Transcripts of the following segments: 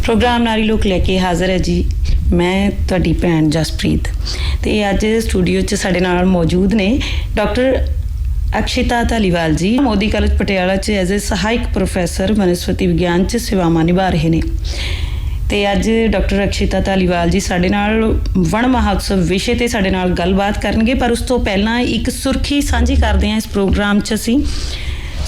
Programme नारी लोक लैके हाज़र है जी। मैं तुहाडी भैन जसप्रीत ते अज स्टूडियो च साडे नाल मौजूद ने डॉक्टर अक्षिता धालीवाल जी। मोदी कॉलेज पटियाला च एज ए सहायक प्रोफैसर वनस्पति विज्ञान च सेवावां निभा रहे ने ते अज डॉक्टर अक्षिता धालीवाल जी साडे नाल वन महोत्सव विषय ते साडे नाल गलबात करनगे। पर उस तो पहलां एक सुर्खी साझी करदे हां इस प्रोग्राम च असीं।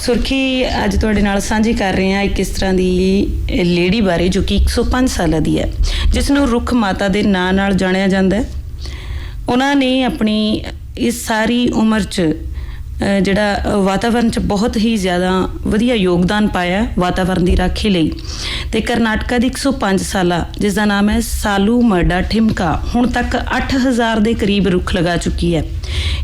सुर्खी अज तुहाडे नाल साझी कर रहे हैं एक इस तरह की लेडी बारे जो कि 105 साल दी है, जिसनूं रुख माता दे नां नाल जाणिया जांदा है। उन्हां ने अपनी इस सारी उम्र च जिहड़ा वातावरण च बहुत ही ज़्यादा वधिया योगदान पाया वातावरण की राखी लई। ते करनाटका दी 105 साला जिसका नाम है सालू मरडा ठिमका हुण तक 8000 के करीब रुख लगा चुकी है।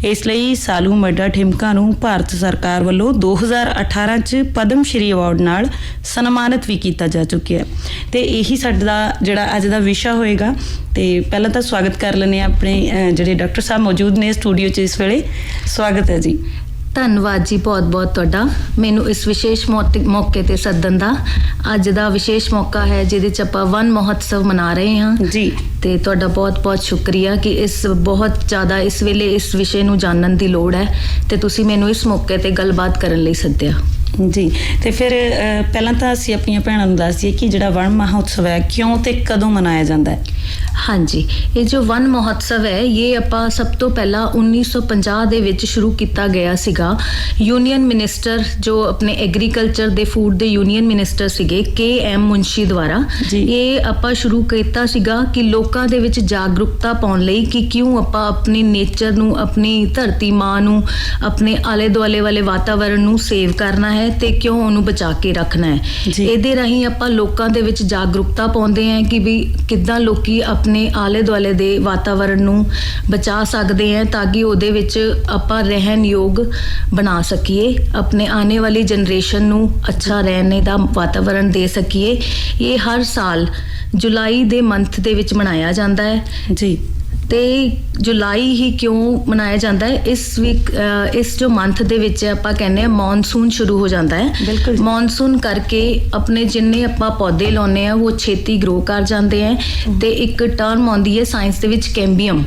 इसलिए सालू मरडा ठिमका नूं भारत सरकार वालों 2018 च पद्म श्री अवार्ड नाल सन्मानित भी किया जा चुका है। तो यही साडा जिहड़ा अज दा विशा होएगा। तो पहला तो स्वागत कर लैने अपने जिहड़े डॉक्टर साहब मौजूद ने स्टूडियो च इस वेले। स्वागत है जी। धन्यवाद जी, बहुत बहुत तुहाडा मैनू इस विशेष मौके ते सदन दा। अज दा विशेष मौका है जिहदे च आपां वन महोत्सव मना रहे हैं जी। ते तुहाडा बहुत बहुत शुक्रिया कि इस बहुत ज़्यादा इस वेले इस विषय नूं जानन दी लोड़ है ते तुसीं मैनू इस मौके ते गलबात करन लई सद्दिया जी। तो फिर पहला तो असीं अपनी भैणां नूं दस दईए कि जिहड़ा वन महोत्सव है क्यों ते कदों मनाया जाता है। हाँ जी, ये जो वन महोत्सव है ये आपां सब तो पहला 1950 दे विच शुरू किया गया सीगा। यूनियन मिनिस्टर जो अपने एग्रीकल्चर दे फूड दे यूनियन मिनिस्टर सीगे KM मुंशी द्वारा ये आपां शुरू किया सीगा कि लोकां दे विच जागरूकता पाउण लई कि क्यों आपां अपने नेचर नूं, अपनी धरती माँ नूं, अपने आले दुआले वाले वातावरण नूं सेव करना है ते क्यों उन्होंने बचा के रखना है। इहदे राहीं आपां लोकां दे विच जागरूकता पाउंदे हैं कि भी किद्दां लोकी अपने आले दुआले दे वातावरण नूं बचा सकते हैं ताकि उहदे विच आपां रहन योग बना सकीए, अपने आने वाली जनरेशन नूं अच्छा रहने दा वातावरण दे सकीए। ये हर साल जुलाई दे मंथ दे विच मनाया जाता है जी। ते जुलाई ही क्यों मनाया जाता है, इस वीक इस जो मंथ दे विच आपां कहने हैं मॉनसून शुरू हो जाता है। मॉनसून करके अपने जिन्ने आपां पौधे लाउने हैं वो छेती ग्रो कर जाते हैं। ते एक टर्म आउंदी है साइंस दे विच कैंबियम।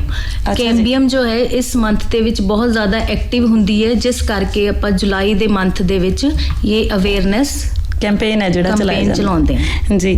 कैंबियम जो है इस मंथ दे विच बहुत ज़्यादा एक्टिव हुंदी है, जिस करके आपां जुलाई दे मंथ दे विच ये अवेयरनेस कैंपेन है जिहड़ा चलाते हैं जी।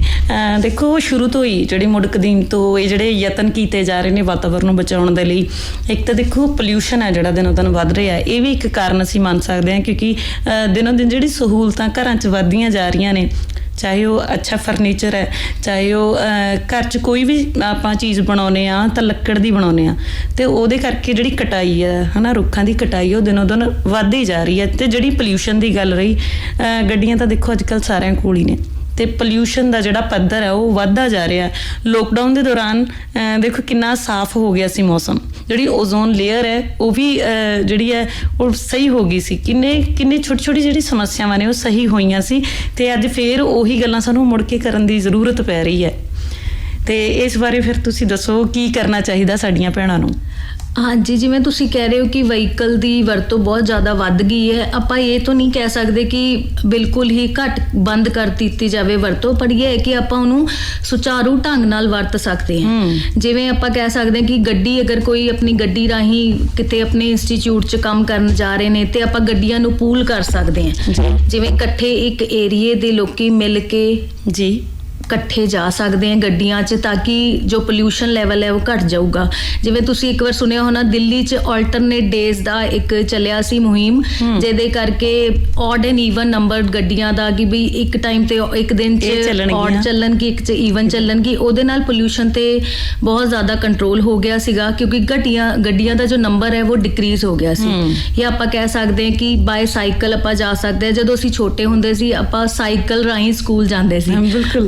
देखो शुरू तो ही जिहड़ी मुड़ कदीम तो ये जिहड़े यतन किए जा रहे हैं वातावरण नूं बचाउण दे लई। एक तो देखो पोल्यूशन है जिहड़ा दिनों दिन वध रहा है, ये भी एक कारण असीं मान सकते हैं क्योंकि दिनों दिन जिहड़ी सहूलतां घरां च वधदियां जा रहीਆਂ ने, चाहे वो अच्छा फर्नीचर है, चाहे वो घर च कोई भी आपां चीज़ बनाउने आ तो लक्कड़ दी बनाउने आ, तो उहदे करके जिहड़ी कटाई है ना, रुखां दी कटाई वो दिनों दिन वधदी जा रही है। तो जिहड़ी पोल्यूशन की गल रही, गड्डियां तो देखो अजकल सारिਆਂ कोल ही ने, तो पोल्यूशन का जिहड़ा पद्धर है वो वधदा जा रहा है। लॉकडाउन के दौरान देखो कितना साफ हो गया सी मौसम, जिहड़ी ओजोन लेयर है वो भी जिहड़ी है वो सही हो गई सी। किन्ने छोटी छोटी जिहड़ी समस्यावां ने वो सही होईयां सी। ते अज फिर उही गल्लां सानूं मुड़ के करन दी जरूरत पै रही है। तो इस बारे फिर तुसीं दसो की करना चाहिए साडीआं भैणां नूं। हाँ जी, जिवें तुसीं कह रहे हो कि व्हीकल की वरतों बहुत ज़्यादा वध गई है, आपां ये तो नहीं कह सकते कि बिल्कुल ही घट बंद कर दी जाए वरतों, पर यह है कि आपां उहनूं सुचारू ढंग नाल वरत सकते हैं। जिवें आपां कह सकते हैं कि गड्डी अगर कोई अपनी गड्डी राहीं किते अपने इंस्टीट्यूट च काम करन जा रहे हैं तो आपां गड्डियां नूं पूल कर सकते हैं। जिवें इकट्ठे एक एरिए दे लोकी मिल के जी इकट्ठे जा सकते हैं गड्डियां च, ताकि जो पोल्यूशन लैवल है वो घट जाऊगा। जिवें तुसीं एक बार सुनिया होना दिल्ली च ऑल्टरनेट डेज का एक चलिया सी मुहिम, जिहदे करके ऑड एंड ईवन नंबर गड्डियां दा कि भी एक टाइम ते एक दिन च ऑड चलन की, एक च ईवन चलन की, उहदे नाल पोल्यूशन ते बहुत ज़्यादा कंट्रोल हो गया सीगा क्योंकि गड्डियां दा जो नंबर है वो डिक्रीज हो गया सी। या आपां कह सकते हैं कि बाय साइकिल आपां जा सकते हैं। जदों असीं छोटे हुंदे सी आपां साइकिल राहीं स्कूल जांदे सी,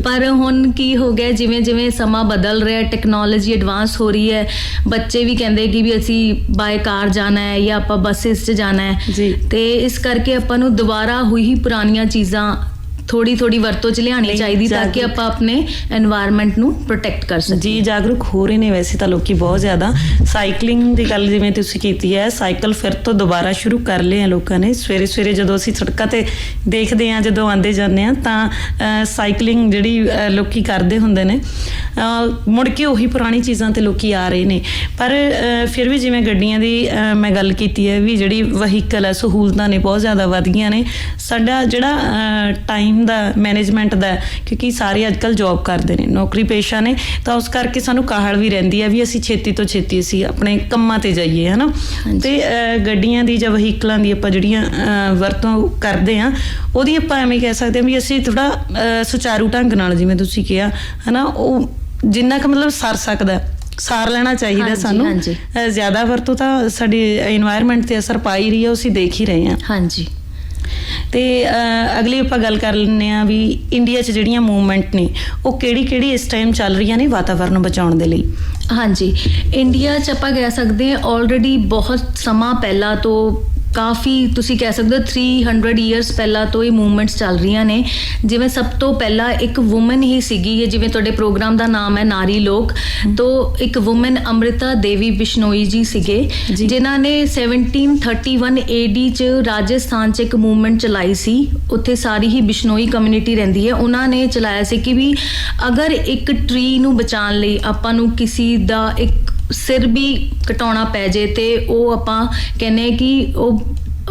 पर हुण की हो गया जिवें जिवें समा बदल रहा है, टेक्नोलॉजी एडवांस हो रही है, बच्चे भी कहते कि भी असी बाय कार जाना है या आपां बसिस च जाना है। तो इस करके आपां नूं दोबारा हुई पुरानियां चीज़ां ਥੋੜੀ ਥੋੜੀ ਵਰਤੋਂ ਚ ਲਿਆਣੀ ਚਾਹੀਦੀ ਤਾਂ ਕਿ ਆਪਾਂ ਆਪਣੇ এনवायरमेंट ਨੂੰ ਪ੍ਰੋਟੈਕਟ ਕਰ ਸਕੀਏ। ਜੀ ਜਾਗਰੂਕ ਹੋ ਰਹੇ ਨੇ ਵੈਸੇ ਤਾਂ ਲੋਕੀ ਬਹੁਤ ਜ਼ਿਆਦਾ। ਸਾਈਕਲਿੰਗ ਦੀ ਗੱਲ ਜਿਵੇਂ ਤੁਸੀਂ ਕੀਤੀ ਹੈ, ਸਾਈਕਲ ਫਿਰ ਤੋਂ ਦੁਬਾਰਾ ਸ਼ੁਰੂ ਕਰ ਲਏ ਆ ਲੋਕਾਂ ਨੇ। ਸਵੇਰੇ ਸਵੇਰੇ ਜਦੋਂ ਅਸੀਂ ਸੜਕਾਂ ਤੇ ਦੇਖਦੇ ਹਾਂ, ਜਦੋਂ ਆਉਂਦੇ ਜਾਂਦੇ ਹਾਂ ਤਾਂ ਸਾਈਕਲਿੰਗ ਜਿਹੜੀ ਲੋਕੀ ਕਰਦੇ ਹੁੰਦੇ ਨੇ, ਮੁੜ ਕੇ ਉਹੀ ਪੁਰਾਣੀ ਚੀਜ਼ਾਂ ਤੇ ਲੋਕੀ ਆ ਰਹੇ ਨੇ। ਪਰ ਫਿਰ ਵੀ ਜਿਵੇਂ ਗੱਡੀਆਂ ਦੀ ਮੈਂ ਗੱਲ ਕੀਤੀ ਹੈ ਵੀ ਜਿਹੜੀ ਵਹੀਕਲ ਹੈ, ਸਹੂਲਤਾਂ ਨੇ ਬਹੁਤ ਜ਼ਿਆਦਾ ਵੱਧ ਗਈਆਂ ਨੇ। ਸਾਡਾ ਜਿਹੜਾ ਟਾਈਮ ਦਾ ਮੈਨੇਜਮੈਂਟ ਦਾ, ਕਿਉਂਕਿ ਸਾਰੇ ਅੱਜ ਕੱਲ੍ਹ ਜੋਬ ਕਰਦੇ ਨੇ, ਨੌਕਰੀ ਪੇਸ਼ਾ ਨੇ, ਤਾਂ ਉਸ ਕਰਕੇ ਸਾਨੂੰ ਕਾਹਲ ਵੀ ਰਹਿੰਦੀ ਹੈ ਵੀ ਅਸੀਂ ਛੇਤੀ ਤੋਂ ਛੇਤੀ ਅਸੀਂ ਆਪਣੇ ਕੰਮਾਂ ਤੇ ਜਾਈਏ, ਹੈ ਨਾ। ਤੇ ਗੱਡੀਆਂ ਦੀ ਜਾਂ ਵਹੀਕਲਾਂ ਦੀ ਆਪਾਂ ਜਿਹੜੀਆਂ ਵਰਤੋਂ ਕਰਦੇ ਹਾਂ, ਉਹਦੀ ਆਪਾਂ ਐਵੇਂ ਕਹਿ ਸਕਦੇ ਹਾਂ ਵੀ ਅਸੀਂ ਥੋੜ੍ਹਾ ਸੁਚਾਰੂ ਢੰਗ ਨਾਲ, ਜਿਵੇਂ ਤੁਸੀਂ ਕਿਹਾ ਹੈ ਨਾ, ਉਹ ਜਿੰਨਾ ਕੁ ਮਤਲਬ ਸਰ ਸਕਦਾ ਸਾਰ ਲੈਣਾ ਚਾਹੀਦਾ ਸਾਨੂੰ। ਜ਼ਿਆਦਾ ਵਰਤੋਂ ਤਾਂ ਸਾਡੀ এনवायरमेंट ਤੇ ਅਸਰ ਪਾ ਹੀ ਰਹੀ ਹੈ, ਉਹ ਅਸੀਂ ਦੇਖ ਹੀ ਰਹੇ ਹਾਂ। ਹਾਂਜੀ। ਤੇ ਅਗਲੀ ਆਪਾਂ ਗੱਲ ਕਰ ਲੈਂਦੇ ਹਾਂ ਵੀ ਇੰਡੀਆ 'ਚ ਜਿਹੜੀਆਂ ਮੂਵਮੈਂਟ ਨੇ ਉਹ ਕਿਹੜੀ ਇਸ ਟਾਈਮ ਚੱਲ ਰਹੀਆਂ ਨੇ ਵਾਤਾਵਰਨ ਬਚਾਉਣ ਦੇ ਲਈ। ਹਾਂਜੀ, ਇੰਡੀਆ 'ਚ ਆਪਾਂ ਕਹਿ ਸਕਦੇ ਹਾਂ ਆਲਰੇਡੀ ਬਹੁਤ ਸਮਾਂ ਪਹਿਲਾਂ ਤੋਂ, ਕਾਫੀ ਤੁਸੀਂ ਕਹਿ ਸਕਦੇ ਹੋ 300 ਈਅਰਸ ਪਹਿਲਾਂ ਤੋਂ ਇਹ ਮੂਵਮੈਂਟਸ ਚੱਲ ਰਹੀਆਂ ਨੇ। ਜਿਵੇਂ ਸਭ ਤੋਂ ਪਹਿਲਾਂ ਇੱਕ ਵੂਮਨ ਹੀ ਸੀਗੀ, ਜਿਵੇਂ ਤੁਹਾਡੇ ਪ੍ਰੋਗਰਾਮ ਦਾ ਨਾਮ ਹੈ ਨਾਰੀ ਲੋਕ, ਤੋਂ ਇੱਕ ਵੂਮਨ ਅੰਮ੍ਰਿਤਾ ਦੇਵੀ ਬਿਸ਼ਨੋਈ ਜੀ ਸੀਗੇ, ਜਿਨ੍ਹਾਂ ਨੇ 1731 AD 'ਚ ਰਾਜਸਥਾਨ 'ਚ ਇੱਕ ਮੂਵਮੈਂਟ ਚਲਾਈ ਸੀ। ਉੱਥੇ ਸਾਰੀ ਹੀ ਬਿਸ਼ਨੋਈ ਕਮਿਊਨਿਟੀ ਰਹਿੰਦੀ ਹੈ। ਉਹਨਾਂ ਨੇ ਚਲਾਇਆ ਸੀ ਕਿ ਵੀ ਅਗਰ ਇੱਕ ਟਰੀ ਨੂੰ ਬਚਾਉਣ ਲਈ ਆਪਾਂ ਨੂੰ ਕਿਸੇ ਦਾ ਇੱਕ ਸਿਰ ਵੀ ਕਟਾਉਣਾ ਪੈ ਜੇ ਤੇ ਉਹ ਆਪਾਂ ਕਹਿੰਦੇ ਕਿ ਉਹ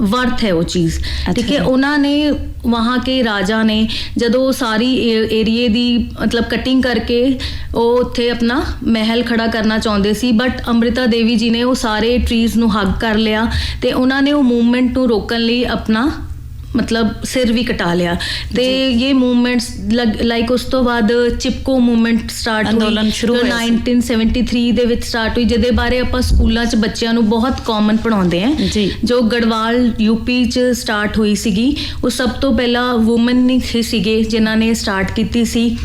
ਵਰਥ ਹੈ ਉਹ ਚੀਜ਼, ਠੀਕ ਹੈ। ਉਹਨਾਂ ਨੇ ਵਹਾਂ ਕੇ ਰਾਜਾ ਨੇ ਜਦੋਂ ਸਾਰੀ ਏਰੀਏ ਦੀ ਮਤਲਬ ਕਟਿੰਗ ਕਰਕੇ ਉਹ ਉੱਥੇ ਆਪਣਾ ਮਹਿਲ ਖੜਾ ਕਰਨਾ ਚਾਹੁੰਦੇ ਸੀ, ਬਟ ਅੰਮ੍ਰਿਤਾ ਦੇਵੀ ਜੀ ਨੇ ਉਹ ਸਾਰੇ ਟਰੀਜ਼ ਨੂੰ ਹੱਗ ਕਰ ਲਿਆ ਤੇ ਉਹਨਾਂ ਨੇ ਉਹ ਮੂਵਮੈਂਟ ਨੂੰ ਰੋਕਣ ਲਈ ਆਪਣਾ ਮਤਲਬ ਸਿਰ ਵੀ ਕਟਾ ਲਿਆ। ਤੇ ਇਹ ਮੂਵਮੈਂਟਸ ਲਾਈਕ ਉਸ ਤੋਂ ਬਾਅਦ ਚਿਪਕੋ ਮੂਵਮੈਂਟ ਸਟਾਰਟ ਅੰਦੋਲਨ ਸ਼ੁਰੂ ਹੋਇਆ 1973 ਦੇ ਵਿੱਚ ਸਟਾਰਟ ਹੋਈ, ਜਿਹਦੇ ਬਾਰੇ ਆਪਾਂ ਸਕੂਲਾਂ 'ਚ ਬੱਚਿਆਂ ਨੂੰ ਬਹੁਤ ਕਾਮਨ ਪੜ੍ਹਾਉਂਦੇ ਹਾਂ। ਜੋ ਗੜਵਾਲ ਯੂਪੀ 'ਚ ਸਟਾਰਟ ਹੋਈ ਸੀਗੀ, ਉਹ ਸਭ ਤੋਂ ਪਹਿਲਾਂ ਵੂਮਨ ਹੀ ਸੀਗੇ ਜਿਨ੍ਹਾਂ ਨੇ ਸਟਾਰਟ ਕੀਤੀ ਸੀ।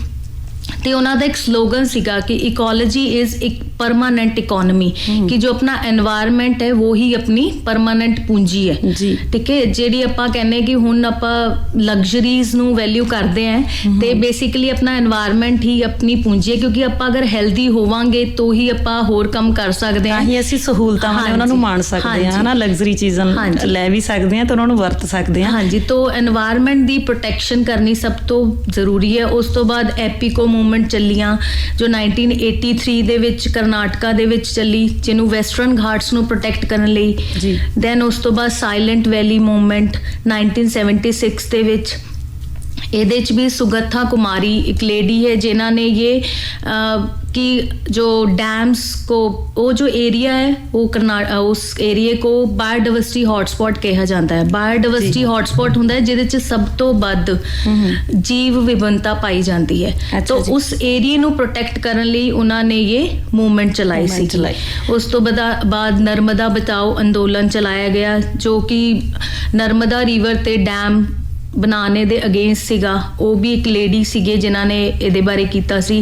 ਤੇ ਉਹਨਾਂ ਦਾ ਇੱਕ ਸਲੋਗਨ ਸੀਗਾ ਕਿ ਇਕੋਲੋਜੀ ਇਜ਼ ਇੱਕ ਪਰਮਾਨੈਂਟ ਇਕੋਨਮੀ, ਕਿ ਜੋ ਆਪਣਾ এনवायरमेंट ਹੈ वो ही अपनी ਪਰਮਾਨੈਂਟ ਪੂੰਜੀ ਹੈ। ਠੀਕ ਹੈ, ਜਿਹੜੀ ਆਪਾਂ ਕਹਿੰਦੇ ਕਿ ਹੁਣ ਆਪਾਂ ਲਗਜ਼ਰੀਜ਼ ਨੂੰ ਵੈਲਿਊ ਕਰਦੇ ਹਾਂ ਤੇ ਬੇਸਿਕਲੀ ਆਪਣਾ এনवायरमेंट ਹੀ ਆਪਣੀ ਪੂੰਜੀ ਹੈ, ਕਿਉਂਕਿ ਆਪਾਂ ਅਗਰ ਹੈਲਦੀ ਹੋਵਾਂਗੇ ਤਾਂ ਹੀ ਆਪਾਂ ਹੋਰ ਕੰਮ ਕਰ ਸਕਦੇ ਹਾਂ, ਹੀ ਅਸੀਂ ਸਹੂਲਤਾਂ ਵਾਲੇ ਉਹਨਾਂ ਨੂੰ ਮਾਣ ਸਕਦੇ ਹਾਂ, ਹਨਾ, ਲਗਜ਼ਰੀ ਚੀਜ਼ਾਂ ਲੈ ਵੀ ਸਕਦੇ ਹਾਂ ਤੇ ਉਹਨਾਂ ਨੂੰ ਵਰਤ ਸਕਦੇ ਹਾਂ। ਹਾਂਜੀ, ਤਾਂ এনवायरमेंट ਦੀ ਪ੍ਰੋਟੈਕਸ਼ਨ ਕਰਨੀ ਸਭ ਤੋਂ ਜ਼ਰੂਰੀ ਹੈ। ਉਸ ਤੋਂ ਬਾਅਦ ਐਪੀਕੋ ਮੂਵਮੈਂਟ ਚੱਲੀਆਂ ਜੋ 1983 ਦੇ ਵਿੱਚ ਕਰਨਾਟਕਾ ਦੇ ਵਿੱਚ ਚੱਲੀ, ਜਿਹਨੂੰ ਵੈਸਟਰਨ ਘਾਟਸ ਨੂੰ ਪ੍ਰੋਟੈਕਟ ਕਰਨ ਲਈ। ਦੈਨ ਉਸ ਤੋਂ ਬਾਅਦ ਸਾਇਲੈਂਟ ਵੈਲੀ ਮੂਵਮੈਂਟ 1976 ਦੇ ਵਿੱਚ। ਇਹਦੇ 'ਚ ਵੀ ਸੁਗੱਥਾ ਕੁਮਾਰੀ ਇੱਕ ਲੇਡੀ ਹੈ ਜਿਨ੍ਹਾਂ ਨੇ ਇਹ कि जो डैम्स को वो जो एरिया है वो उस एरिए को बायोडाइवर्सिटी हॉटस्पॉट कहा जाता है। बायोडाइवर्सिटी हॉटस्पॉट होंदा है जिहदे च सब तो वध जीव विभिन्नता पाई जाती है। तो उस एरिए नूं प्रोटैक्ट करन लई उन्हां ने ये मूवमेंट चलाई सी। उस तो बाद नर्मदा बचाओ अंदोलन चलाया गया, जो कि नर्मदा रिवर ते डैम बनाने दे अगेंस्ट सीगा। वो भी एक लेडी सीगे जिन्हां ने इहदे बारे कीता सी।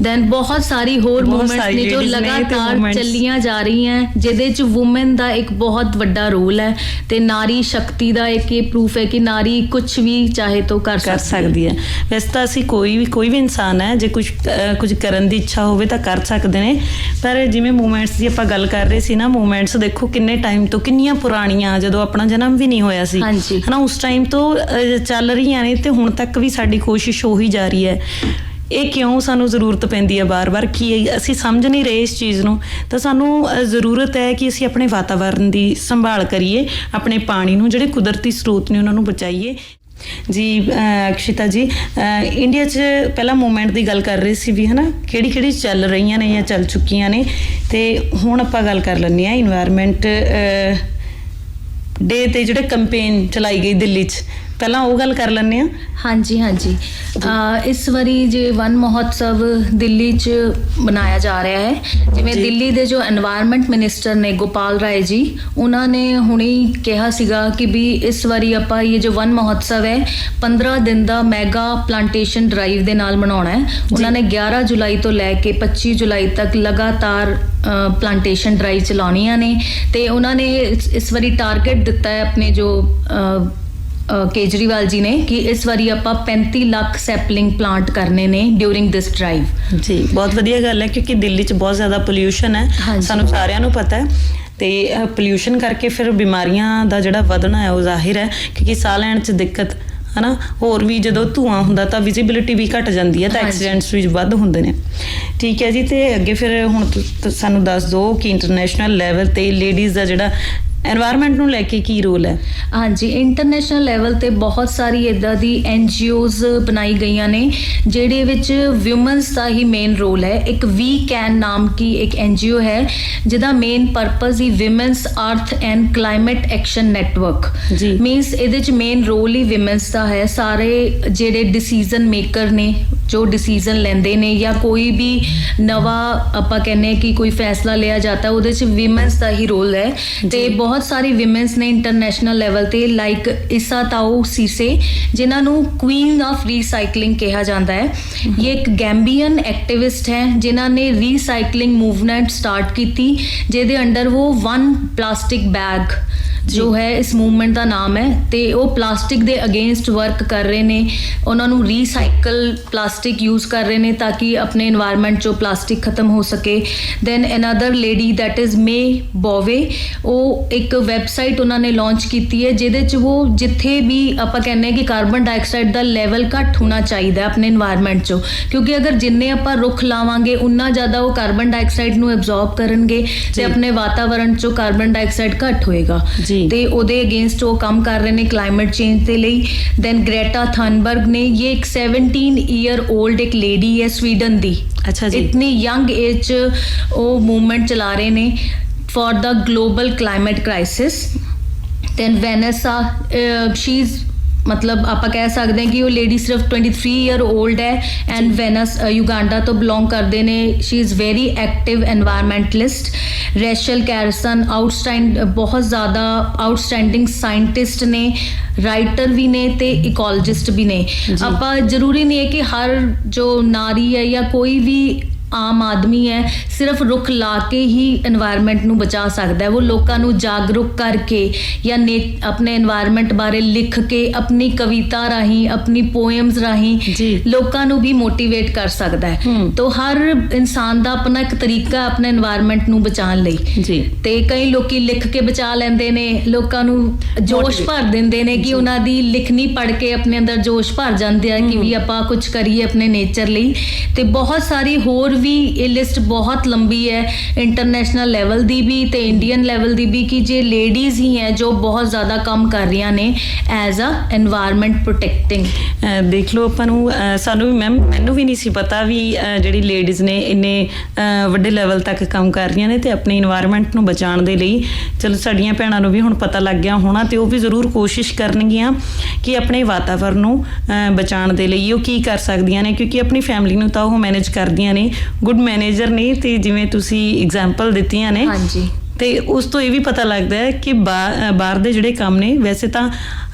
दैन बहुत सारी होर मूवमेंट्स ने जो लगातार चलियां जा रही हैं, जिहदे च वूमेन दा एक बहुत वड्डा रोल है ते नारी शक्ति दा एक ये प्रूफ है कि नारी कुछ भी चाहे तो कर सकदी है। वैसे तो असीं कोई भी इंसान है जे कुछ करन दी इच्छा होवे तां कर सकदे ने, पर जिवें मूवमेंट्स दी आपां गल कर रहे सी ना, मूवमेंट्स देखो किन्ने टाइम तो किन्नियां पुराणियां, जदों अपना जन्म भी नहीं होया सी, है ना, उस टाइम तो ਚੱਲ ਰਹੀਆਂ ਨੇ ਤੇ ਹੁਣ ਤੱਕ ਵੀ ਸਾਡੀ ਕੋਸ਼ਿਸ਼ ਉਹੀ ਜਾਰੀ ਹੈ। ਇਹ ਕਿਉਂ ਸਾਨੂੰ ਜ਼ਰੂਰਤ ਪੈਂਦੀ ਹੈ ਬਾਰ-ਬਾਰ, ਕੀ ਅਸੀਂ ਸਮਝ ਨਹੀਂ ਰਹੇ ਇਸ ਚੀਜ਼ ਨੂੰ। ਤਾਂ ਸਾਨੂੰ ਜ਼ਰੂਰਤ ਹੈ ਕਿ ਅਸੀਂ ਆਪਣੇ ਵਾਤਾਵਰਨ ਦੀ ਸੰਭਾਲ ਕਰੀਏ, ਆਪਣੇ ਪਾਣੀ ਨੂੰ, ਜਿਹੜੇ ਕੁਦਰਤੀ ਸਰੋਤ ਨੇ ਉਹਨਾਂ ਨੂੰ ਬਚਾਈਏ। ਜੀ ਅਕਸ਼ਿਤਾ ਜੀ, ਇੰਡੀਆ 'ਚ ਪਹਿਲਾਂ ਮੂਵਮੈਂਟ ਦੀ ਗੱਲ ਕਰ ਰਹੇ ਸੀ ਵੀ, ਹੈ ਨਾ, ਕਿਹੜੀ ਚੱਲ ਰਹੀਆਂ ਨੇ ਜਾਂ ਚੱਲ ਚੁੱਕੀਆਂ ਨੇ, ਤੇ ਹੁਣ ਆਪਾਂ ਗੱਲ ਕਰ ਲੈਂਦੇ ਹਾਂ ਇਨਵਾਇਰਮੈਂਟ ਡੇ ਤੇ ਜਿਹੜੇ ਕੰਪੇਨ ਚਲਾਈ ਗਈ ਦਿੱਲੀ 'ਚ, ਪਹਿਲਾਂ ਉਹ ਗੱਲ ਕਰ ਲੈਂਦੇ ਹਾਂ। ਹਾਂਜੀ ਇਸ ਵਾਰੀ ਜੇ ਵਨ ਮਹੋਤਸਵ ਦਿੱਲੀ 'ਚ ਮਨਾਇਆ ਜਾ ਰਿਹਾ ਹੈ। ਜਿਵੇਂ ਦਿੱਲੀ ਦੇ ਜੋ এনवायरमेंट ਮਿਨਿਸਟਰ ਨੇ ਗੋਪਾਲ ਰਾਏ ਜੀ, ਉਹਨਾਂ ਨੇ ਹੁਣੇ ਕਿਹਾ ਸੀਗਾ ਕਿ ਵੀ ਇਸ ਵਾਰੀ ਆਪਾਂ ਇਹ ਜੋ ਵਨ ਮਹੋਤਸਵ ਹੈ 15 ਦਿਨ ਦਾ ਮੈਗਾ ਪਲਾਂਟੇਸ਼ਨ ਡਰਾਈਵ ਦੇ ਨਾਲ ਮਨਾਉਣਾ ਹੈ। ਉਹਨਾਂ ਨੇ 11 ਜੁਲਾਈ ਤੋਂ ਲੈ ਕੇ 25 ਜੁਲਾਈ ਤੱਕ ਲਗਾਤਾਰ ਪਲਾਂਟੇਸ਼ਨ ਡਰਾਈਵ ਚਲਾਉਣੀਆਂ ਨੇ। ਤੇ ਉਹਨਾਂ ਨੇ ਇਸ ਵਾਰੀ ਟਾਰਗੇਟ ਦਿੱਤਾ ਹੈ ਆਪਣੇ ਜੋ ਕੇਜਰੀਵਾਲ ਜੀ ਨੇ ਕਿ ਇਸ ਵਾਰੀ ਆਪਾਂ 35 ਲੱਖ ਸੈਪਲਿੰਗ ਪਲਾਂਟ ਕਰਨੇ ਨੇ ਡਿਊਰਿੰਗ ਦਿਸ ਡਰਾਈਵ। ਜੀ ਬਹੁਤ ਵਧੀਆ ਗੱਲ ਹੈ, ਕਿਉਂਕਿ ਦਿੱਲੀ 'ਚ ਬਹੁਤ ਜ਼ਿਆਦਾ ਪੋਲਿਊਸ਼ਨ ਹੈ, ਹਾਂਜੀ। ਸਾਨੂੰ ਸਾਰਿਆਂ ਨੂੰ ਪਤਾ ਹੈ। ਤੇ ਪੋਲਿਊਸ਼ਨ ਕਰਕੇ ਫਿਰ ਬਿਮਾਰੀਆਂ ਦਾ ਜਿਹੜਾ ਵਧਣਾ ਹੈ ਉਹ ਜ਼ਾਹਿਰ ਹੈ, ਕਿਉਂਕਿ ਸਾਹ ਲੈਣ 'ਚ ਦਿੱਕਤ ਹੈ ਨਾ, ਹੋਰ ਵੀ ਜਦੋਂ ਧੂੰਆਂ ਹੁੰਦਾ ਤਾਂ ਵਿਜ਼ਿਬਿਲਿਟੀ ਵੀ ਘਟ ਜਾਂਦੀ ਹੈ, ਤਾਂ ਹਾਂਜੀ। ਐਕਸੀਡੈਂਟਸ ਵੀ ਵੱਧ ਹੁੰਦੇ ਨੇ। ਠੀਕ ਹੈ ਜੀ, ਤੇ ਅੱਗੇ ਫਿਰ ਹੁਣ ਸਾਨੂੰ ਦੱਸ ਦਿਓ ਕਿ ਇੰਟਰਨੈਸ਼ਨਲ ਲੈਵਲ ਤੇ ਲੇਡੀਜ਼ ਦਾ ਜਿਹੜਾ ਐਨਵਾਇਰਨਮੈਂਟ ਨੂੰ ਲੈ ਕੇ ਕੀ ਰੋਲ ਹੈ? ਹਾਂਜੀ, ਇੰਟਰਨੈਸ਼ਨਲ ਲੈਵਲ ਤੇ ਬਹੁਤ ਸਾਰੀ ਇੱਦਾਂ ਦੀ NGOs ਬਣਾਈ ਗਈਆਂ ਨੇ ਜਿਹੜੇ ਵਿੱਚ ਵਿਮਨਸ ਦਾ ਹੀ ਮੇਨ ਰੋਲ ਹੈ। ਇੱਕ ਵੀ ਕੈਨ ਨਾਮ ਕੀ ਇੱਕ NGO ਹੈ ਜਿਹਦਾ ਮੇਨ ਪਰਪਸ ਹੀ ਵਿਮਨਸ ਅਰਥ ਐਂਡ ਕਲਾਈਮੇਟ ਐਕਸ਼ਨ ਨੈਟਵਰਕ ਜੀ। ਮੀਨਸ ਇਹਦੇ ਚ ਮੇਨ ਰੋਲ ਹੀ ਵਿਮਨਸ ਦਾ ਹੈ। ਸਾਰੇ ਜਿਹੜੇ ਡਿਸੀਜ਼ਨ ਮੇਕਰ ਨੇ, ਜੋ ਡਿਸੀਜ਼ਨ ਲੈਂਦੇ ਨੇ ਜਾਂ ਕੋਈ ਵੀ ਨਵਾਂ ਆਪਾਂ ਕਹਿੰਦੇ ਕਿ ਕੋਈ ਫੈਸਲਾ ਲਿਆ ਜਾਂਦਾ ਉਹਦੇ ਚ ਵਿਮਨਸ ਦਾ ਹੀ ਰੋਲ ਹੈ। ਤੇ ਬਹੁਤ ਸਾਰੀ ਵਿਮਨਸ ਨੇ ਇੰਟਰਨੈਸ਼ਨਲ ਲੈਵਲ ਤੇ ਲਾਈਕ ਇਸਾ ਤਾਓ ਸੀਸੇ ਜਿਨ੍ਹਾਂ ਨੂੰ ਕੁਈਨ ਆਫ ਰੀਸਾਈਕਲਿੰਗ ਕਿਹਾ ਜਾਂਦਾ ਹੈ। ਇਹ ਇੱਕ ਗੈਂਬੀਅਨ ਐਕਟਿਵਿਸਟ ਹੈ ਜਿਨ੍ਹਾਂ ਨੇ ਰੀਸਾਈਕਲਿੰਗ ਮੂਵਮੈਂਟ ਸਟਾਰਟ ਕੀਤੀ, ਜਿਹਦੇ ਅੰਡਰ ਉਹ 1 ਪਲਾਸਟਿਕ ਬੈਗ ਜੋ ਹੈ ਇਸ ਮੂਵਮੈਂਟ ਦਾ ਨਾਮ ਹੈ। ਤੇ ਉਹ ਪਲਾਸਟਿਕ ਦੇ ਅਗੇਂਸਟ ਵਰਕ ਕਰ ਰਹੇ ਨੇ, ਉਹਨਾਂ ਨੂੰ ਰੀਸਾਈਕਲ ਪਲਾਸਟਿਕ ਯੂਜ਼ ਕਰ ਰਹੇ ਨੇ ਤਾਂ ਕਿ ਆਪਣੇ এনवायरमेंट ਚੋਂ ਪਲਾਸਟਿਕ ਖਤਮ ਹੋ ਸਕੇ। Then another lady that is ਮੇ ਬੋਵੇ, ਉਹ ਇੱਕ ਵੈਬਸਾਈਟ ਉਹਨਾਂ ਨੇ ਲਾਂਚ ਕੀਤੀ ਹੈ ਜਿਹਦੇ 'ਚ ਉਹ ਜਿੱਥੇ ਵੀ ਆਪਾਂ ਕਹਿੰਦੇ ਕਿ ਕਾਰਬਨ ਡਾਈਆਕਸਾਈਡ ਦਾ ਲੈਵਲ ਘੱਟ ਹੋਣਾ ਚਾਹੀਦਾ ਆਪਣੇ এনवायरमेंट ਚੋਂ, ਕਿਉਂਕਿ ਅਗਰ ਜਿੰਨੇ ਆਪਾਂ ਰੁੱਖ ਲਾਵਾਂਗੇ ਉਨਾ ਜ਼ਿਆਦਾ ਉਹ ਕਾਰਬਨ ਡਾਈਆਕਸਾਈਡ ਨੂੰ ਐਬਜ਼ੌਰਬ ਕਰਨਗੇ ਤੇ ਆਪਣੇ ਵਾਤਾਵਰਣ ਚੋਂ ਕਾਰਬਨ ਡਾਈਆਕਸਾਈਡ ਘੱਟ ਹੋਏਗਾ। ਤੇ ਉਹਦੇ ਅਗੇਂਸਟ ਉਹ ਕੰਮ ਕਰ ਰਹੇ ਨੇ ਕਲਾਈਮੇਟ ਚੇਂਜ ਦੇ ਲਈ। ਦੈਨ ਗ੍ਰੇਟਾ ਥਨਬਰਗ ਨੇ, ਇਹ ਇੱਕ 17 ਈਅਰ 올ਡ ਇੱਕ ਲੇਡੀ ਹੈ ਸਵੀਡਨ ਦੀ। ਅੱਛਾ ਜੀ, ਇਤਨੀ ਯੰਗ ਏਜ 'ਚ ਉਹ ਮੂਵਮੈਂਟ ਚਲਾ ਰਹੇ ਨੇ for the global climate crisis. Then Vanessa she is मतलब ਆਪਾਂ ਕਹਿ ਸਕਦੇ ਹਾਂ ਕਿ ਉਹ ਲੇਡੀ ਸਿਰਫ 23 ਈਅਰ 올ਡ ਹੈ ਐਂਡ ਵੈਨਸ ਯੂਗਾਂਡਾ ਤੋਂ ਬਿਲੋਂਗ ਕਰਦੇ ਨੇ। She is very active environmentalist. Rachel Carson ਬਹੁਤ ਜ਼ਿਆਦਾ ਆਊਟਸਟੈਂਡਿੰਗ ਸਾਇੰਟਿਸਟ ਨੇ, ਰਾਈਟਰ ਵੀ ਨੇ ਤੇ ਇਕੋਲੋਜਿਸਟ ਵੀ ਨੇ। ਆਪਾਂ ਜ਼ਰੂਰੀ ਨਹੀਂ ਹੈ ਕਿ ਹਰ ਜੋ ਨਾਰੀ ਹੈ ਜਾਂ ਕੋਈ ਵੀ ਆਮ ਆਦਮੀ ਹੈ ਸਿਰਫ ਰੁੱਖ ਲਾ ਕੇ ਹੀ এনवायरमेंट ਨੂੰ ਬਚਾ ਸਕਦਾ ਹੈ। ਉਹ ਲੋਕਾਂ ਨੂੰ ਜਾਗਰੂਕ ਕਰਕੇ ਜਾਂ ਆਪਣੇ এনवायरमेंट ਬਾਰੇ ਲਿਖ ਕੇ ਆਪਣੀ ਕਵਿਤਾ ਰਾਹੀਂ, ਆਪਣੀ ਪੋਇਮਸ ਰਾਹੀਂ ਲੋਕਾਂ ਨੂੰ ਵੀ ਮੋਟੀਵੇਟ ਕਰ ਸਕਦਾ ਹੈ। ਤਾਂ ਹਰ ਇਨਸਾਨ ਦਾ ਆਪਣਾ ਇੱਕ ਤਰੀਕਾ ਆਪਣੇ এনवायरमेंट ਨੂੰ ਬਚਾਉਣ ਲਈ। ਤੇ ਕਈ ਲੋਕੀ ਲਿਖ ਕੇ ਬਚਾ ਲੈਂਦੇ ਨੇ, ਲੋਕਾਂ ਨੂੰ ਜੋਸ਼ ਭਰ ਦਿੰਦੇ ਨੇ ਕਿ ਉਹਨਾਂ ਦੀ ਲਿਖਣੀ ਪੜ੍ਹ ਕੇ ਆਪਣੇ ਅੰਦਰ ਜੋਸ਼ ਭਰ ਜਾਂਦੇ ਆ ਕਿ ਵੀ ਆਪਾਂ ਕੁਝ ਕਰੀਏ ਆਪਣੇ ਨੇਚਰ ਲਈ। ਤੇ ਬਹੁਤ ਸਾਰੀ ਹੋਰ ਵੀ ਇਹ ਲਿਸਟ ਬਹੁਤ ਲੰਬੀ ਹੈ ਇੰਟਰਨੈਸ਼ਨਲ ਲੈਵਲ ਦੀ ਵੀ ਤੇ ਇੰਡੀਅਨ ਲੈਵਲ ਦੀ ਵੀ, ਕਿ ਜੇ ਲੇਡੀਜ਼ ਹੀ ਹੈ ਜੋ ਬਹੁਤ ਜ਼ਿਆਦਾ ਕੰਮ ਕਰ ਰਹੀਆਂ ਨੇ ਐਜ਼ ਅ এনवायरमेंट ਪ੍ਰੋਟੈਕਟਿੰਗ। ਦੇਖ ਲਓ, ਆਪਾਂ ਨੂੰ ਸਾਨੂੰ ਵੀ ਮੈਨੂੰ ਵੀ ਨਹੀਂ ਸੀ ਪਤਾ ਵੀ ਜਿਹੜੀ ਲੇਡੀਜ਼ ਨੇ ਇੰਨੇ ਵੱਡੇ ਲੈਵਲ ਤੱਕ ਕੰਮ ਕਰ ਰਹੀਆਂ ਨੇ ਤੇ ਆਪਣੇ এনवायरमेंट ਨੂੰ ਬਚਾਉਣ ਦੇ ਲਈ। ਚਲੋ ਸਾਡੀਆਂ ਭੈਣਾਂ ਨੂੰ ਵੀ ਹੁਣ ਪਤਾ ਲੱਗ ਗਿਆ ਹੋਣਾ ਤੇ ਉਹ ਵੀ ਜ਼ਰੂਰ ਕੋਸ਼ਿਸ਼ ਕਰਨਗੀਆਂ ਕਿ ਆਪਣੇ ਵਾਤਾਵਰਨ ਨੂੰ ਬਚਾਉਣ ਦੇ ਲਈ ਉਹ ਕੀ ਕਰ ਸਕਦੀਆਂ ਨੇ, ਕਿਉਂਕਿ ਆਪਣੀ ਫੈਮਿਲੀ ਨੂੰ ਤਾਂ ਉਹ ਮੈਨੇਜ ਕਰਦੀਆਂ ਨੇ, ਗੁੱਡ ਮੈਨੇਜਰ ਨੇ। ਤੇ ਜਿਵੇਂ ਤੁਸੀਂ ਐਗਜ਼ਾਮਪਲ ਦਿੱਤੀਆਂ ਨੇ ਤੇ ਉਸ ਤੋਂ ਇਹ ਵੀ ਪਤਾ ਲੱਗਦਾ ਹੈ ਕਿ ਬਾਹਰ ਦੇ ਜਿਹੜੇ ਕੰਮ ਨੇ, ਵੈਸੇ ਤਾਂ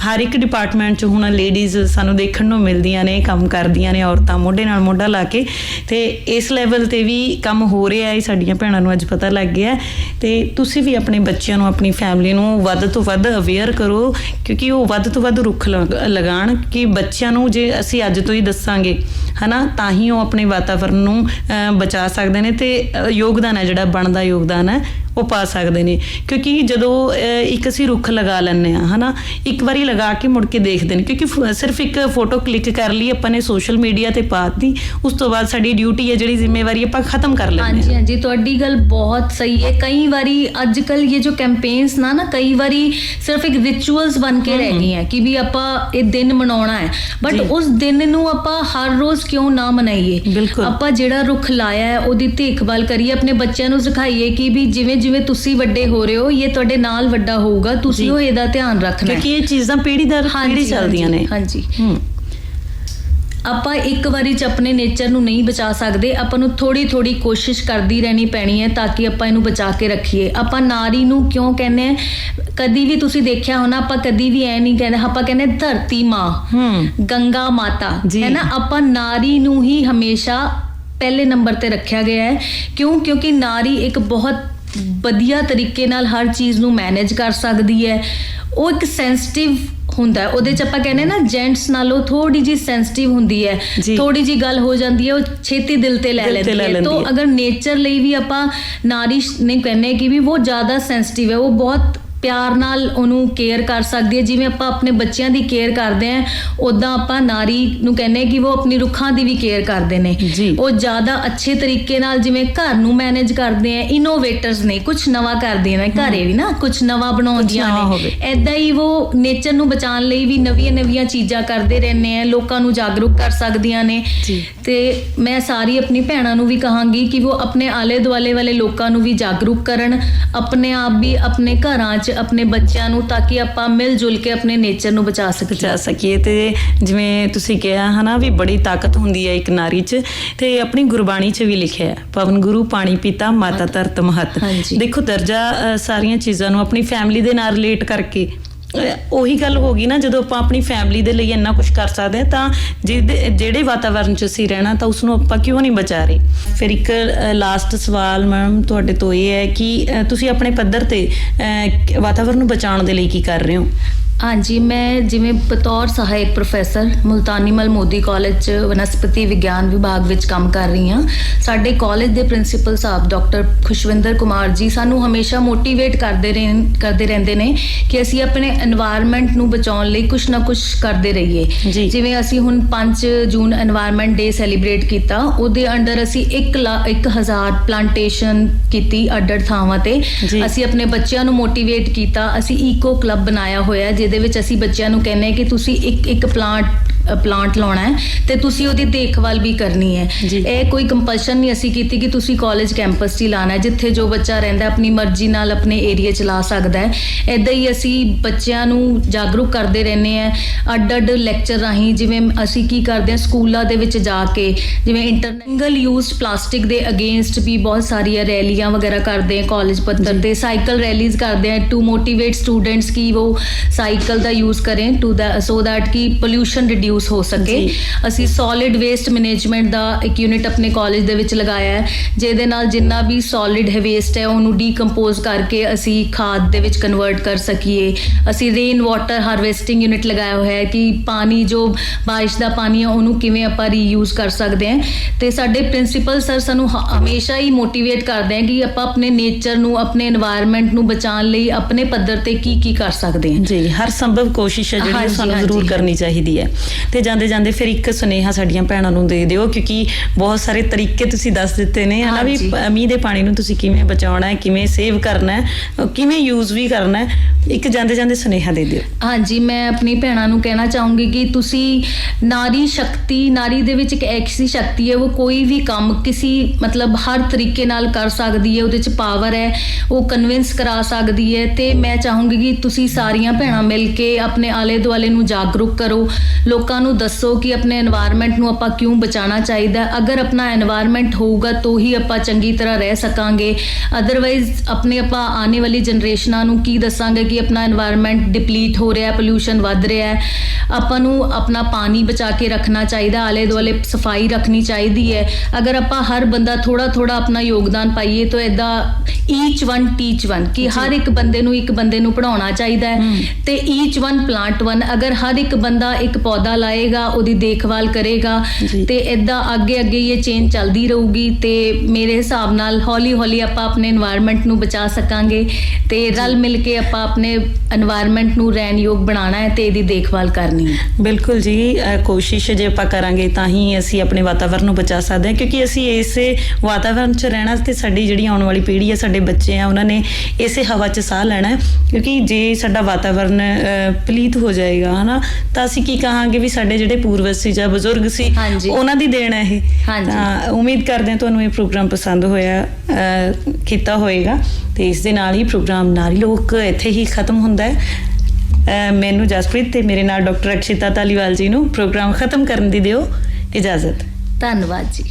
ਹਰ ਇੱਕ ਡਿਪਾਰਟਮੈਂਟ 'ਚ ਹੁਣ ਲੇਡੀਜ਼ ਸਾਨੂੰ ਦੇਖਣ ਨੂੰ ਮਿਲਦੀਆਂ ਨੇ, ਕੰਮ ਕਰਦੀਆਂ ਨੇ ਔਰਤਾਂ ਮੋਢੇ ਨਾਲ ਮੋਢਾ ਲਾ ਕੇ। ਤੇ ਇਸ ਲੈਵਲ 'ਤੇ ਵੀ ਕੰਮ ਹੋ ਰਿਹਾ ਹੈ, ਸਾਡੀਆਂ ਭੈਣਾਂ ਨੂੰ ਅੱਜ ਪਤਾ ਲੱਗ ਗਿਆ। ਤੇ ਤੁਸੀਂ ਵੀ ਆਪਣੇ ਬੱਚਿਆਂ ਨੂੰ, ਆਪਣੀ ਫੈਮਿਲੀ ਨੂੰ ਵੱਧ ਤੋਂ ਵੱਧ ਅਵੇਅਰ ਕਰੋ, ਕਿਉਂਕਿ ਉਹ ਵੱਧ ਤੋਂ ਵੱਧ ਰੁੱਖ ਲਗਾਉਣ। ਕਿ ਬੱਚਿਆਂ ਨੂੰ ਜੇ ਅਸੀਂ ਅੱਜ ਤੋਂ ਹੀ ਦੱਸਾਂਗੇ ਹੈ ਨਾ, ਤਾਂ ਹੀ ਉਹ ਆਪਣੇ ਵਾਤਾਵਰਨ ਨੂੰ ਬਚਾ ਸਕਦੇ ਨੇ ਤੇ ਯੋਗਦਾਨ ਹੈ ਜਿਹੜਾ ਬਣਦਾ ਯੋਗਦਾਨ ਹੈ ਉਹ ਪਾ ਸਕਦੇ ਨੇ। ਕਿਉਂਕਿ ਜਦੋਂ ਇੱਕ ਅਸੀਂ ਰੁੱਖ ਲਗਾ ਲੈਂਦੇ ਹਾਂ ਹੈ ਨਾ, ਇੱਕ ਵਾਰੀ ਲਗਾ ਕੇ ਮੁੜ ਕੇ ਦੇਖਦੇ ਨੇ, ਕਿਉਂਕਿ ਸਿਰਫ ਇੱਕ ਫੋਟੋ ਕਲਿੱਕ ਕਰ ਲਈ ਆਪਾਂ ਨੇ ਸੋਸ਼ਲ ਮੀਡੀਆ ਤੇ ਪਾ ਦਿੱਤੀ, ਉਸ ਤੋਂ ਬਾਅਦ ਸਾਡੀ ਡਿਊਟੀ ਹੈ ਜਿਹੜੀ ਜ਼ਿੰਮੇਵਾਰੀ ਆਪਾਂ ਖਤਮ ਕਰ ਲੈਂਦੇ ਹਾਂ। ਹਾਂਜੀ ਹਾਂਜੀ, ਤੁਹਾਡੀ ਗੱਲ ਬਹੁਤ ਸਹੀ ਹੈ। ਕਈ ਵਾਰੀ ਅੱਜ ਕੱਲ ਇਹ ਜੋ ਕੈਂਪੇਨਸ ਨਾ ਕਈ ਵਾਰੀ ਸਿਰਫ ਇੱਕ ਰਿਚੁਅਲਸ ਬਣ ਕੇ ਰਹਿ ਗਈਆਂ ਕਿ ਵੀ ਆਪਾਂ ਇਹ ਦਿਨ ਮਨਾਉਣਾ ਹੈ, ਬਟ ਉਸ ਦਿਨ ਨੂੰ ਆਪਾਂ ਹਰ ਰੋਜ਼ ਕਿਉਂ ਨਾ ਮਨਾਈਏ। ਆਪਾਂ ਜਿਹੜਾ ਰੁੱਖ ਲਾਇਆ ਹੈ ਉਹਦੀ ਦੇਖਭਾਲ ਕਰੀਏ, ਆਪਣੇ ਬੱਚਿਆਂ ਨੂੰ ਸਿਖਾਈਏ ਕਿ ਵੀ ਜਿਵੇਂ ਜਿਵੇਂ ਤੁਸੀਂ ਵੱਡੇ ਹੋ ਰਹੇ ਹੋ ਇਹ ਤੁਹਾਡੇ ਨਾਲ ਵੱਡਾ ਹੋਊਗਾ, ਤੁਸੀਂ ਉਹ ਇਹਦਾ ਧਿਆਨ ਰੱਖਣਾ, ਕਿਉਂਕਿ ਇਹ ਚੀਜ਼ਾਂ ਪੀੜ੍ਹੀ ਦਰ ਪੀੜ੍ਹੀ ਚੱਲਦੀਆਂ ਨੇ। ਹਾਂਜੀ, ਆਪਾਂ ਇੱਕ ਵਾਰੀ 'ਚ ਆਪਣੇ ਨੇਚਰ ਨੂੰ ਨਹੀਂ ਬਚਾ ਸਕਦੇ, ਆਪਾਂ ਨੂੰ ਥੋੜੀ ਥੋੜੀ ਕੋਸ਼ਿਸ਼ ਕਰਦੀ ਰਹਿਣੀ ਪੈਣੀ ਹੈ ਤਾਂ ਕਿ ਆਪਾਂ ਇਹਨੂੰ ਬਚਾ ਕੇ ਰੱਖੀਏ। ਆਪਾਂ ਨਾਰੀ ਨੂੰ ਕਿਉਂ ਕਹਿੰਦੇ ਆ, ਕਦੀ ਵੀ ਤੁਸੀਂ ਦੇਖਿਆ ਹੋਣਾ ਆਪਾਂ ਕਦੀ ਵੀ ਐ ਨਹੀਂ ਕਹਿੰਦੇ, ਆਪਾਂ ਕਹਿੰਦੇ ਧਰਤੀ ਮਾਂ, ਗੰਗਾ ਮਾਤਾ ਹੈ ਨਾ। ਆਪਾਂ ਨਾਰੀ ਨੂੰ ਹੀ ਹਮੇਸ਼ਾ ਪਹਿਲੇ ਨੰਬਰ ਤੇ ਰੱਖਿਆ ਗਿਆ ਹੈ। ਕਿਉਂਕਿ ਨਾਰੀ ਇੱਕ ਬਹੁਤ ਵਧੀਆ ਤਰੀਕੇ ਨਾਲ ਹਰ ਚੀਜ਼ ਨੂੰ ਮੈਨੇਜ ਕਰ ਸਕਦੀ ਹੈ। ਉਹ ਇੱਕ ਸੈਂਸਿਟਿਵ ਹੁੰਦਾ, ਉਹਦੇ ਚ ਆਪਾਂ ਕਹਿੰਦੇ ਨਾ ਜੈਂਟਸ ਨਾਲੋਂ ਥੋੜੀ ਜੀ ਸੈਂਸਿਟਿਵ ਹੁੰਦੀ ਹੈ, ਥੋੜੀ ਜੀ ਗੱਲ ਹੋ ਜਾਂਦੀ ਹੈ ਉਹ ਛੇਤੀ ਦਿਲ ਤੇ ਲੈ ਲੈਂਦੀ ਹੈ। ਤਾਂ ਅਗਰ ਨੇਚਰ ਲਈ ਵੀ ਆਪਾਂ ਨਾਰੀ ਨਹੀਂ ਕਹਿੰਦੇ ਕਿ ਵੀ ਉਹ ਜ਼ਿਆਦਾ ਸੈਂਸਿਟਿਵ ਹੈ, ਉਹ ਬਹੁਤ ਪਿਆਰ ਨਾਲ ਉਹਨੂੰ ਕੇਅਰ ਕਰ ਸਕਦੀ ਹੈ। ਜਿਵੇਂ ਆਪਾਂ ਆਪਣੇ ਬੱਚਿਆਂ ਦੀ ਕੇਅਰ ਕਰਦੇ ਹਾਂ, ਉੱਦਾਂ ਆਪਾਂ ਨਾਰੀ ਨੂੰ ਕਹਿੰਦੇ ਕਿ ਉਹ ਆਪਣੀ ਰੁੱਖਾਂ ਦੀ ਵੀ ਕੇਅਰ ਕਰਦੇ ਨੇ। ਉਹ ਜ਼ਿਆਦਾ ਅੱਛੇ ਤਰੀਕੇ ਨਾਲ ਜਿਵੇਂ ਘਰ ਨੂੰ ਮੈਨੇਜ ਕਰਦੇ ਆ, ਇਨੋਵੇਟਰਸ ਨੇ, ਕੁਝ ਨਵਾਂ ਕਰਦੀਆਂ ਨੇ ਘਰੇ ਵੀ ਨਾ, ਕੁਝ ਨਵਾਂ ਬਣਾਉਂਦੀਆਂ ਨੇ। ਏਦਾਂ ਹੀ ਉਹ ਨੇਚਰ ਨੂੰ ਬਚਾਉਣ ਲਈ ਵੀ ਨਵੀਆਂ ਚੀਜ਼ਾਂ ਕਰਦੇ ਰਹਿੰਦੇ ਆ, ਲੋਕਾਂ ਨੂੰ ਜਾਗਰੂਕ ਕਰ ਸਕਦੀਆਂ ਨੇ। ਤੇ ਮੈਂ ਸਾਰੀ ਆਪਣੀ ਭੈਣਾਂ ਨੂੰ ਵੀ ਕਹਾਂਗੀ ਕਿ ਉਹ ਆਪਣੇ ਆਲੇ ਦੁਆਲੇ ਵਾਲੇ ਲੋਕਾਂ ਨੂੰ ਵੀ ਜਾਗਰੂਕ ਕਰਨ, ਆਪਣੇ ਆਪ ਵੀ ਆਪਣੇ ਘਰਾਂ 'ਚ ਆਪਣੇ ਬੱਚਿਆਂ ਨੂੰ, ਤਾਂ ਕਿ ਆਪਾਂ ਮਿਲ ਜੁਲ ਕੇ ਆਪਣੇ ਨੇਚਰ ਨੂੰ ਬਚਾ ਸਕੀਏ। ਤੇ ਜਿਵੇਂ ਤੁਸੀਂ ਕਿਹਾ ਹਨਾ ਵੀ ਬੜੀ ਤਾਕਤ ਹੁੰਦੀ ਹੈ ਇੱਕ ਨਾਰੀ 'ਚ, ਤੇ ਆਪਣੀ ਗੁਰਬਾਣੀ 'ਚ ਵੀ ਲਿਖਿਆ ਹੈ, ਪਵਨ ਗੁਰੂ ਪਾਣੀ ਪੀਤਾ ਮਾਤਾ ਧਰਤ ਮਹੱਤ। ਦੇਖੋ ਦਰਜਾ ਸਾਰੀਆਂ ਚੀਜ਼ਾਂ ਨੂੰ ਆਪਣੀ ਫੈਮਿਲੀ ਦੇ ਨਾਲ ਰਿਲੇਟ ਕਰਕੇ ਉਹੀ ਗੱਲ ਹੋ ਗਈ ਨਾ, ਜਦੋਂ ਆਪਾਂ ਆਪਣੀ ਫੈਮਿਲੀ ਦੇ ਲਈ ਇੰਨਾ ਕੁਛ ਕਰ ਸਕਦੇ ਹਾਂ ਤਾਂ ਜਿਹੜੇ ਵਾਤਾਵਰਨ 'ਚ ਅਸੀਂ ਰਹਿਣਾ ਤਾਂ ਉਸਨੂੰ ਆਪਾਂ ਕਿਉਂ ਨਹੀਂ ਬਚਾ ਰਹੇ। ਫਿਰ ਇੱਕ ਲਾਸਟ ਸਵਾਲ ਮੈਮ ਤੁਹਾਡੇ ਤੋਂ ਇਹ ਹੈ ਕਿ ਤੁਸੀਂ ਆਪਣੇ ਪੱਧਰ ਤੇ ਵਾਤਾਵਰਨ ਨੂੰ ਬਚਾਉਣ ਦੇ ਲਈ ਕੀ ਕਰ ਰਹੇ ਹੋ? ਹਾਂਜੀ, ਮੈਂ ਜਿਵੇਂ ਬਤੌਰ ਸਹਾਇਕ ਪ੍ਰੋਫੈਸਰ ਮੁਲਤਾਨੀ ਮਲ ਮੋਦੀ ਕਾਲਜ 'ਚ ਵਨਸਪਤੀ ਵਿਗਿਆਨ ਵਿਭਾਗ ਵਿੱਚ ਕੰਮ ਕਰ ਰਹੀ ਹਾਂ। ਸਾਡੇ ਕਾਲਜ ਦੇ ਪ੍ਰਿੰਸੀਪਲ ਸਾਹਿਬ ਡਾਕਟਰ ਖੁਸ਼ਵਿੰਦਰ ਕੁਮਾਰ ਜੀ ਸਾਨੂੰ ਹਮੇਸ਼ਾ ਮੋਟੀਵੇਟ ਕਰਦੇ ਰਹਿੰਦੇ ਨੇ ਕਿ ਅਸੀਂ ਆਪਣੇ এনवायरमेंट ਨੂੰ ਬਚਾਉਣ ਲਈ ਕੁਛ ਨਾ ਕੁਛ ਕਰਦੇ ਰਹੀਏ। ਜਿਵੇਂ ਅਸੀਂ ਹੁਣ 5 ਜੂਨ এনवायरमेंट ਡੇ ਸੈਲੀਬ੍ਰੇਟ ਕੀਤਾ, ਉਹਦੇ ਅੰਡਰ ਅਸੀਂ 1000 ਪਲਾਂਟੇਸ਼ਨ ਕੀਤੀ ਅੱਡ-ਅੱਡ ਥਾਵਾਂ ਤੇ। ਅਸੀਂ ਆਪਣੇ ਬੱਚਿਆਂ ਨੂੰ ਮੋਟੀਵੇਟ ਕੀਤਾ, ਅਸੀਂ ਈਕੋ ਕਲੱਬ ਬਣਾਇਆ ਹੋਇਆ ਜਿਹਦੇ ਵਿੱਚ ਅਸੀਂ ਬੱਚਿਆਂ ਨੂੰ ਕਹਿੰਦੇ ਹਾਂ ਕਿ ਤੁਸੀਂ ਇੱਕ ਪਲਾਂਟ ਲਾਉਣਾ ਹੈ ਤੇ ਤੁਸੀਂ ਉਹਦੀ ਦੇਖਭਾਲ ਵੀ ਕਰਨੀ ਹੈ। ਇਹ ਕੋਈ ਕੰਪਲਸ਼ਨ ਨਹੀਂ ਅਸੀਂ ਕੀਤੀ ਕਿ ਤੁਸੀਂ ਕਾਲਜ ਕੈਂਪਸ 'ਚ ਹੀ ਲਾਉਣਾ ਹੈ, ਜਿੱਥੇ ਜੋ ਬੱਚਾ ਰਹਿੰਦਾ ਆਪਣੀ ਮਰਜ਼ੀ ਨਾਲ ਆਪਣੇ ਏਰੀਆ 'ਚ ਲਾ ਸਕਦਾ ਹੈ। ਇੱਦਾਂ ਹੀ ਅਸੀਂ ਬੱਚਿਆਂ ਨੂੰ ਜਾਗਰੂਕ ਕਰਦੇ ਰਹਿੰਦੇ ਹਾਂ ਅੱਡ-ਅੱਡ ਲੈਕਚਰ ਰਾਹੀਂ। ਜਿਵੇਂ ਅਸੀਂ ਕੀ ਕਰਦੇ ਹਾਂ ਸਕੂਲਾਂ ਦੇ ਵਿੱਚ ਜਾ ਕੇ, ਜਿਵੇਂ ਸਿੰਗਲ ਯੂਜ਼ਡ ਪਲਾਸਟਿਕ ਦੇ ਅਗੇਂਸਟ ਵੀ ਬਹੁਤ ਸਾਰੀਆਂ ਰੈਲੀਆਂ ਵਗੈਰਾ ਕਰਦੇ ਹਾਂ ਕਾਲਜ ਪੱਧਰ ਤੇ, ਸਾਈਕਲ ਰੈਲੀਜ਼ ਕਰਦੇ ਹਾਂ ਟੂ ਮੋਟੀਵੇਟ ਸਟੂਡੈਂਟਸ ਕਿ ਉਹ ਸਾਈਕਲ ਦਾ ਯੂਜ਼ ਕरें ਸੋ ਦੈਟ ਕਿ ਪੋਲਿਊਸ਼ਨ ਰਿਡਿਊਸ ਹੋ ਸਕੇ। ਅਸੀਂ ਸੋਲਿਡ ਵੇਸਟ ਮੈਨੇਜਮੈਂਟ ਦਾ ਇੱਕ ਯੂਨਿਟ ਆਪਣੇ ਕਾਲਜ ਦੇ ਵਿੱਚ ਲਗਾਇਆ ਹੈ, ਜਿਹਦੇ ਨਾਲ ਜਿੰਨਾ ਵੀ ਸੋਲਿਡ ਵੇਸਟ ਹੈ ਉਹਨੂੰ ਡੀਕੰਪੋਜ਼ ਕਰਕੇ ਅਸੀਂ ਖਾਦ ਦੇ ਵਿੱਚ ਕਨਵਰਟ ਕਰ ਸਕੀਏ। ਅਸੀਂ ਰੇਨ ਵਾਟਰ ਹਾਰਵੈਸਟਿੰਗ ਯੂਨਿਟ ਲਗਾਇਆ ਹੋਇਆ ਹੈ ਕਿ ਪਾਣੀ ਜੋ ਬਾਰਿਸ਼ ਦਾ ਪਾਣੀ ਹੈ ਉਹਨੂੰ ਕਿਵੇਂ ਆਪਾਂ ਰੀਯੂਜ਼ ਕਰ ਸਕਦੇ ਹਾਂ। ਤੇ ਸਾਡੇ ਪ੍ਰਿੰਸੀਪਲ ਸਰ ਸਾਨੂੰ ਹਮੇਸ਼ਾ ਹੀ ਮੋਟੀਵੇਟ ਕਰਦੇ ਆ ਕਿ ਆਪਾਂ ਆਪਣੇ ਨੇਚਰ ਨੂੰ, ਆਪਣੇ এনवायरमेंट ਨੂੰ ਬਚਾਉਣ ਲਈ ਆਪਣੇ ਪੱਧਰ ਤੇ ਕੀ ਕਰ ਸਕਦੇ ਹਾਂ। ਜੀ, ਹਰ ਸੰਭਵ ਕੋਸ਼ਿਸ਼ ਹੈ ਜਿਹੜੀ ਸਾਨੂੰ ਜ਼ਰੂਰ ਕਰਨੀ ਚਾਹੀਦੀ ਹੈ। ਤੇ ਜਾਂਦੇ ਫਿਰ ਇੱਕ ਸੁਨੇਹਾ ਸਾਡੀਆਂ ਭੈਣਾਂ ਨੂੰ ਦੇ ਦਿਓ, ਕਿਉਂਕਿ ਬਹੁਤ ਸਾਰੇ ਤਰੀਕੇ ਤੁਸੀਂ ਦੱਸ ਦਿੱਤੇ ਨੇ ਹਨਾ ਵੀ ਮੀਂਹ ਦੇ ਪਾਣੀ ਨੂੰ ਤੁਸੀਂ ਕਿਵੇਂ ਬਚਾਉਣਾ ਹੈ, ਕਿਵੇਂ ਸੇਵ ਕਰਨਾ ਹੈ, ਕਿਵੇਂ ਯੂਜ਼ ਵੀ ਕਰਨਾ ਹੈ। ਇੱਕ ਜਾਂਦੇ ਸੁਨੇਹਾ ਦੇ ਦਿਓ। ਹਾਂਜੀ, ਮੈਂ ਆਪਣੀ ਭੈਣਾਂ ਨੂੰ ਕਹਿਣਾ ਚਾਹੂੰਗੀ ਕਿ ਤੁਸੀਂ ਨਾਰੀ ਦੇ ਵਿੱਚ ਇੱਕ ਐਸੀ ਸ਼ਕਤੀ ਹੈ, ਉਹ ਕੋਈ ਵੀ ਕੰਮ ਮਤਲਬ ਹਰ ਤਰੀਕੇ ਨਾਲ ਕਰ ਸਕਦੀ ਹੈ, ਉਹਦੇ 'ਚ ਪਾਵਰ ਹੈ, ਉਹ ਕਨਵਿੰਸ ਕਰਾ ਸਕਦੀ ਹੈ। ਤੇ ਮੈਂ ਚਾਹੂੰਗੀ ਕਿ ਤੁਸੀਂ ਸਾਰੀਆਂ ਭੈਣਾਂ ਮਿਲ ਕੇ ਆਪਣੇ ਆਲੇ ਦੁਆਲੇ ਨੂੰ ਜਾਗਰੂਕ ਕਰੋ, ਲੋਕਾਂ ਨੂੰ ਦੱਸੋ ਕਿ ਆਪਣੇ এনवायरमेंट ਨੂੰ ਆਪਾਂ ਕਿਉਂ ਬਚਾਉਣਾ ਚਾਹੀਦਾ। ਅਗਰ ਆਪਣਾ এনवायरमेंट ਹੋਊਗਾ ਤਾਂ ਹੀ ਆਪਾਂ ਚੰਗੀ ਤਰ੍ਹਾਂ ਰਹਿ ਸਕਾਂਗੇ, ਅਦਰਵਾਈਜ਼ ਆਪਾਂ ਆਉਣੇ ਵਾਲੀ ਜਨਰੇਸ਼ਨਾਂ ਨੂੰ ਕੀ ਦੱਸਾਂਗੇ ਕਿ ਆਪਣਾ এনवायरमेंट ਡਿਪਲੀਟ ਹੋ ਰਿਹਾ, ਪੋਲਿਊਸ਼ਨ ਵੱਧ ਰਿਹਾ ਹੈ। ਆਪਾਂ ਨੂੰ ਆਪਣਾ ਪਾਣੀ ਬਚਾ ਕੇ ਰੱਖਣਾ ਚਾਹੀਦਾ, ਆਲੇ ਦੁਆਲੇ ਸਫਾਈ ਰੱਖਣੀ ਚਾਹੀਦੀ ਹੈ। ਅਗਰ ਆਪਾਂ ਹਰ ਬੰਦਾ ਥੋੜਾ ਆਪਣਾ ਯੋਗਦਾਨ ਪਾਈਏ ਤਾਂ ਏਦਾਂ ਈਚ ਵਨ ਟੀਚ ਵਨ ਕਿ ਹਰ ਇੱਕ ਬੰਦੇ ਨੂੰ ਪੜ੍ਹਾਉਣਾ ਚਾਹੀਦਾ ਹੈ। ਤੇ ਈਚ ਵਨ ਪਲਾਂਟ ਵਨ, ਅਗਰ ਹਰ ਇੱਕ ਬੰਦਾ ਇੱਕ ਪੌਦਾ ਲਾਏਗਾ, ਉਹਦੀ ਦੇਖਭਾਲ ਕਰੇਗਾ ਤੇ ਏਦਾਂ ਅੱਗੇ ਇਹ ਚੇਂਜ ਚੱਲਦੀ ਰਹੂਗੀ। ਤੇ ਮੇਰੇ ਹਿਸਾਬ ਨਾਲ ਹੌਲੀ ਆਪਾਂ ਆਪਣੇ এনवायरमेंट ਨੂੰ ਬਚਾ ਸਕਾਂਗੇ ਤੇ ਰਲ ਮਿਲ ਕੇ ਆਪਾਂ ਆਪਣੇ এনवायरमेंट ਨੂੰ ਰਹਿਣਯੋਗ ਬਣਾਉਣਾ ਹੈ ਤੇ ਇਹਦੀ ਦੇਖਭਾਲ ਕਰਨੀ ਹੈ। ਬਿਲਕੁਲ ਜੀ, ਕੋਸ਼ਿਸ਼ ਜੇ ਆਪਾਂ ਕਰਾਂਗੇ ਤਾਂ ਹੀ ਅਸੀਂ ਆਪਣੇ ਵਾਤਾਵਰਨ ਨੂੰ ਬਚਾ ਸਕਦੇ ਹਾਂ, ਕਿਉਂਕਿ ਅਸੀਂ ਇਸੇ ਵਾਤਾਵਰਨ 'ਚ ਰਹਿਣਾ ਤੇ ਸਾਡੀ ਜਿਹੜੀ ਆਉਣ ਵਾਲੀ ਪੀੜ੍ਹੀ ਹੈ, ਸਾਡੇ ਬੱਚੇ ਆ, ਉਹਨਾਂ ਨੇ ਇਸੇ ਹਵਾ 'ਚ ਸਾਹ ਲੈਣਾ ਹੈ। ਕਿਉਂਕਿ ਜੇ ਸਾਡਾ ਵਾਤਾਵਰਨ ਪਲੀਤ ਹੋ ਜਾਏਗਾ ਹਨਾ, ਤਾਂ ਅਸੀਂ ਕੀ ਕਹਾਂਗੇ ਵੀ ਸਾਡੇ ਜਿਹੜੇ ਪੂਰਵਜ ਸੀ ਜਾਂ ਬਜ਼ੁਰਗ ਸੀ ਉਹਨਾਂ ਦੀ ਦੇਣ ਹੈ ਇਹ। ਤਾਂ ਉਮੀਦ ਕਰਦੇ ਹਾਂ ਤੁਹਾਨੂੰ ਇਹ ਪ੍ਰੋਗਰਾਮ ਪਸੰਦ ਕੀਤਾ ਹੋਏਗਾ। ਤੇ ਇਸ ਦੇ ਨਾਲ ਹੀ ਪ੍ਰੋਗਰਾਮ ਨਾਰੀ ਲੋਕ ਇੱਥੇ ਹੀ ਖਤਮ ਹੁੰਦਾ ਹੈ। ਮੈਨੂੰ ਜਸਪ੍ਰੀਤ ਤੇ ਮੇਰੇ ਨਾਲ ਡਾਕਟਰ ਅਕਸ਼ਿਤਾ ਧਾਲੀਵਾਲ ਜੀ ਨੂੰ ਪ੍ਰੋਗਰਾਮ ਖਤਮ ਕਰਨ ਦੀ ਦਿਓ ਇਜਾਜ਼ਤ। ਧੰਨਵਾਦ ਜੀ।